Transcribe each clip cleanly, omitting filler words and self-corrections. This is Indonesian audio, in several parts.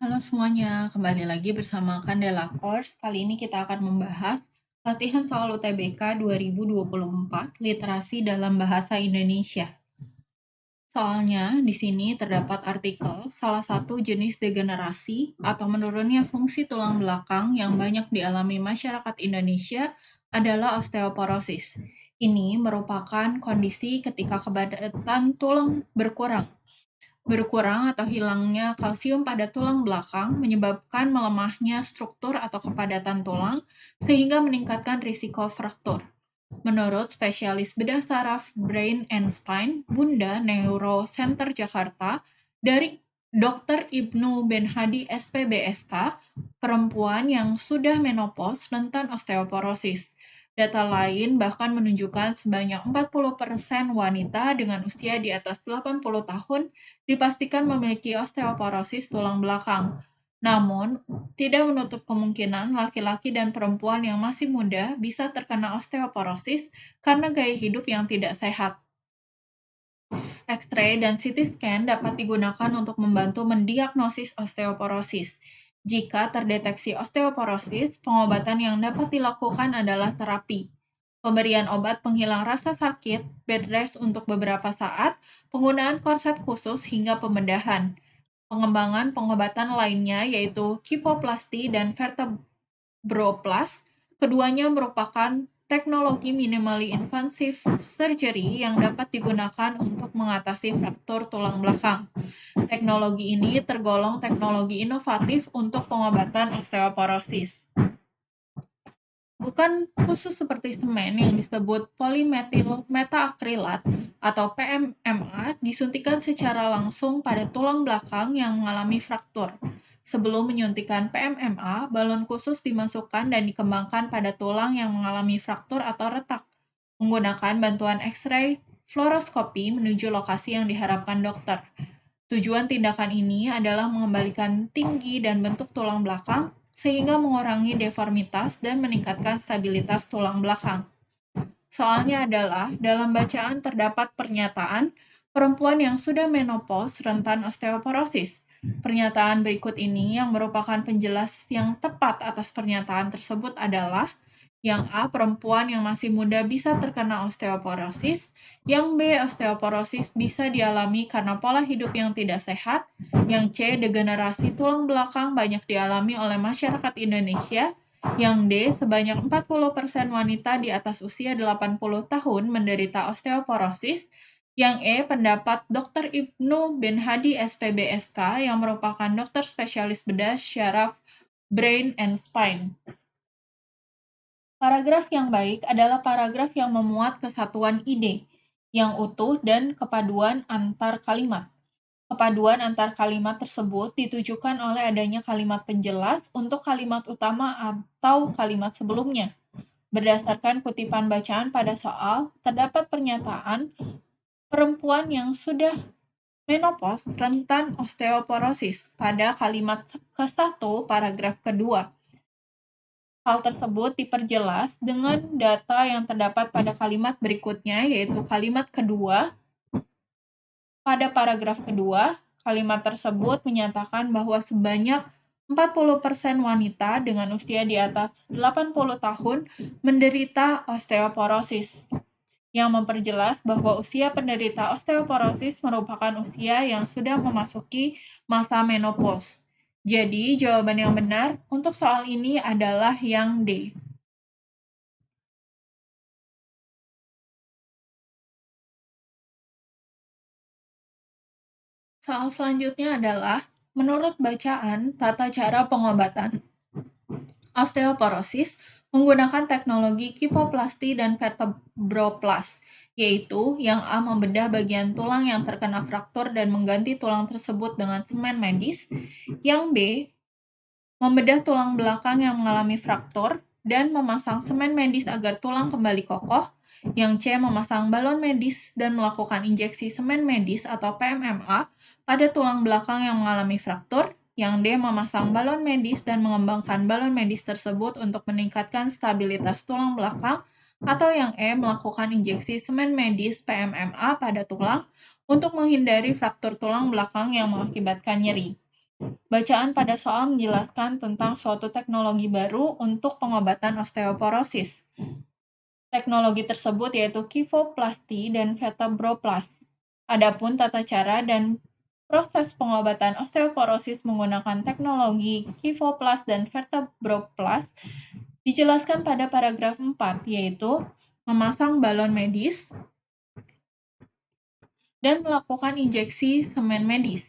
Halo semuanya, kembali lagi bersama Candela Course. Kali ini kita akan membahas latihan soal UTBK 2024, literasi dalam bahasa Indonesia. Soalnya di sini terdapat artikel salah satu jenis degenerasi atau menurunnya fungsi tulang belakang yang banyak dialami masyarakat Indonesia adalah osteoporosis. Ini merupakan kondisi ketika kepadatan tulang berkurang atau hilangnya kalsium pada tulang belakang menyebabkan melemahnya struktur atau kepadatan tulang sehingga meningkatkan risiko fraktur. Menurut spesialis bedah saraf Brain and Spine, Bunda Neuro Center Jakarta, dari Dr. Ibnu Benhadi SPBSK, perempuan yang sudah menopause rentan osteoporosis. Data lain bahkan menunjukkan sebanyak 40% wanita dengan usia di atas 80 tahun dipastikan memiliki osteoporosis tulang belakang. Namun, tidak menutup kemungkinan laki-laki dan perempuan yang masih muda bisa terkena osteoporosis karena gaya hidup yang tidak sehat. X-ray dan CT scan dapat digunakan untuk membantu mendiagnosis osteoporosis. Jika terdeteksi osteoporosis, pengobatan yang dapat dilakukan adalah terapi. Pemberian obat penghilang rasa sakit, bed rest untuk beberapa saat, penggunaan korset khusus hingga pembedahan. Pengembangan pengobatan lainnya yaitu kipoplasti dan vertebroplas. Keduanya merupakan teknologi minimally invasive surgery yang dapat digunakan untuk mengatasi fraktur tulang belakang. Teknologi ini tergolong teknologi inovatif untuk pengobatan osteoporosis. Bukan khusus seperti semen yang disebut polimetil metaakrilat atau PMMA disuntikan secara langsung pada tulang belakang yang mengalami fraktur. Sebelum menyuntikan PMMA, balon khusus dimasukkan dan dikembangkan pada tulang yang mengalami fraktur atau retak, menggunakan bantuan X-ray fluoroskopi menuju lokasi yang diharapkan dokter. Tujuan tindakan ini adalah mengembalikan tinggi dan bentuk tulang belakang sehingga mengurangi deformitas dan meningkatkan stabilitas tulang belakang. Soalnya adalah, dalam bacaan terdapat pernyataan perempuan yang sudah menopause rentan osteoporosis. Pernyataan berikut ini yang merupakan penjelas yang tepat atas pernyataan tersebut adalah yang A, perempuan yang masih muda bisa terkena osteoporosis. Yang B, osteoporosis bisa dialami karena pola hidup yang tidak sehat. Yang C, degenerasi tulang belakang banyak dialami oleh masyarakat Indonesia. Yang D, sebanyak 40% wanita di atas usia 80 tahun menderita osteoporosis. Yang E, pendapat Dr. Ibnu Benhadi SPBSK yang merupakan dokter spesialis bedah syaraf Brain and Spine. Paragraf yang baik adalah paragraf yang memuat kesatuan ide, yang utuh dan kepaduan antar kalimat. Kepaduan antar kalimat tersebut ditujukan oleh adanya kalimat penjelas untuk kalimat utama atau kalimat sebelumnya. Berdasarkan kutipan bacaan pada soal, terdapat pernyataan perempuan yang sudah menopause rentan osteoporosis pada kalimat ke-1 paragraf kedua. Hal tersebut diperjelas dengan data yang terdapat pada kalimat berikutnya, yaitu kalimat kedua. Pada paragraf kedua, kalimat tersebut menyatakan bahwa sebanyak 40% wanita dengan usia di atas 80 tahun menderita osteoporosis, yang memperjelas bahwa usia penderita osteoporosis merupakan usia yang sudah memasuki masa menopause. Jadi, jawaban yang benar untuk soal ini adalah yang D. Soal selanjutnya adalah, menurut bacaan, tata cara pengobatan osteoporosis menggunakan teknologi kipoplasti dan vertebroplas, yaitu yang A membedah bagian tulang yang terkena fraktur dan mengganti tulang tersebut dengan semen medis, yang B membedah tulang belakang yang mengalami fraktur dan memasang semen medis agar tulang kembali kokoh, yang C memasang balon medis dan melakukan injeksi semen medis atau PMMA pada tulang belakang yang mengalami fraktur, yang D memasang balon medis dan mengembangkan balon medis tersebut untuk meningkatkan stabilitas tulang belakang, atau yang E melakukan injeksi semen medis PMMA pada tulang untuk menghindari fraktur tulang belakang yang mengakibatkan nyeri. Bacaan pada soal menjelaskan tentang suatu teknologi baru untuk pengobatan osteoporosis. Teknologi tersebut yaitu kifoplasti dan vertebroplasti. Adapun tata cara dan proses pengobatan osteoporosis menggunakan teknologi kifoplasti dan vertebroplasti dijelaskan pada paragraf 4, yaitu memasang balon medis dan melakukan injeksi semen medis,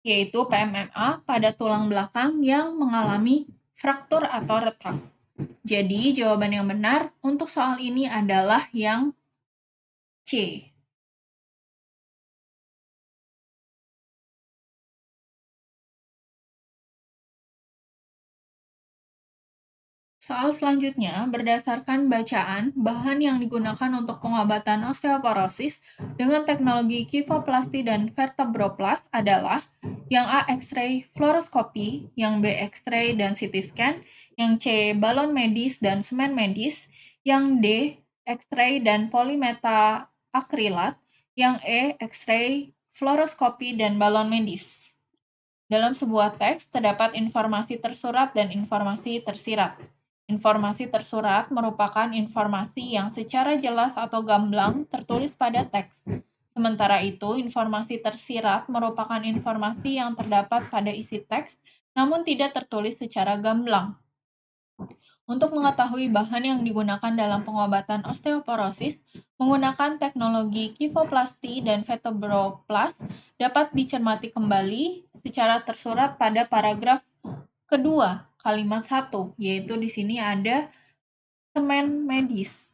yaitu PMMA pada tulang belakang yang mengalami fraktur atau retak. Jadi, jawaban yang benar untuk soal ini adalah yang C. Soal selanjutnya, berdasarkan bacaan, bahan yang digunakan untuk pengobatan osteoporosis dengan teknologi kifoplasti dan vertebroplasti adalah yang A. X-ray fluoroskopi, yang B. X-ray dan CT scan, yang C. balon medis dan semen medis, yang D. X-ray dan polimeta akrilat, yang E. X-ray, fluoroskopi, dan balon medis. Dalam sebuah teks terdapat informasi tersurat dan informasi tersirat. Informasi tersurat merupakan informasi yang secara jelas atau gamblang tertulis pada teks. Sementara itu, informasi tersirat merupakan informasi yang terdapat pada isi teks, namun tidak tertulis secara gamblang. Untuk mengetahui bahan yang digunakan dalam pengobatan osteoporosis, menggunakan teknologi kifoplasti dan vertebroplasti dapat dicermati kembali secara tersurat pada paragraf kedua, kalimat 1, yaitu di sini ada semen medis.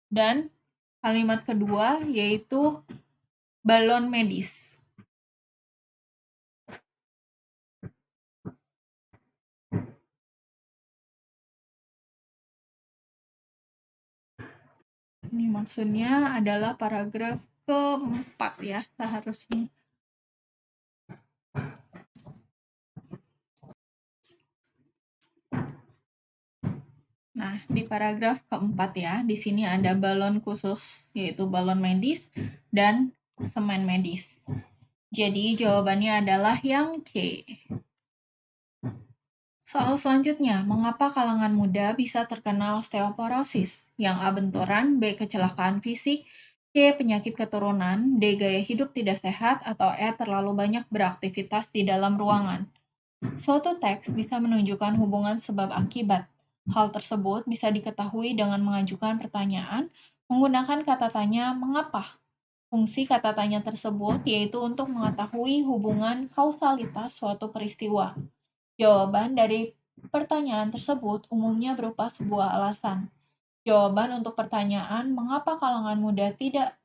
Dan kalimat kedua yaitu balon medis. Ini maksudnya adalah paragraf keempat ya, seharusnya. Nah, di paragraf keempat ya, di sini ada balon khusus, yaitu balon medis dan semen medis. Jadi jawabannya adalah yang C. Soal selanjutnya, mengapa kalangan muda bisa terkena osteoporosis? Yang A. benturan, B. kecelakaan fisik, C. penyakit keturunan, D. gaya hidup tidak sehat, atau E. terlalu banyak beraktivitas di dalam ruangan. Suatu teks bisa menunjukkan hubungan sebab akibat. Hal tersebut bisa diketahui dengan mengajukan pertanyaan menggunakan kata tanya mengapa. Fungsi kata tanya tersebut yaitu untuk mengetahui hubungan kausalitas suatu peristiwa. Jawaban dari pertanyaan tersebut umumnya berupa sebuah alasan. Jawaban untuk pertanyaan mengapa kalangan muda tidak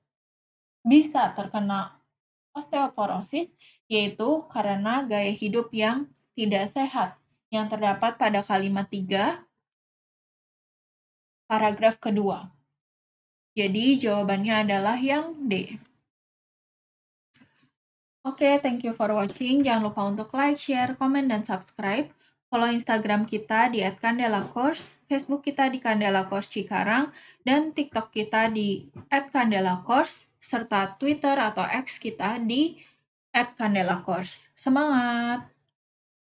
bisa terkena osteoporosis yaitu karena gaya hidup yang tidak sehat yang terdapat pada kalimat 3 paragraf kedua. Jadi jawabannya adalah yang D. Oke, thank you for watching. Jangan lupa untuk like, share, komen, dan subscribe. Follow Instagram kita di @candelacourse, Facebook kita di Candela Course Cikarang, dan TikTok kita di @candelacourse, serta Twitter atau X kita di @candelacourse. Semangat!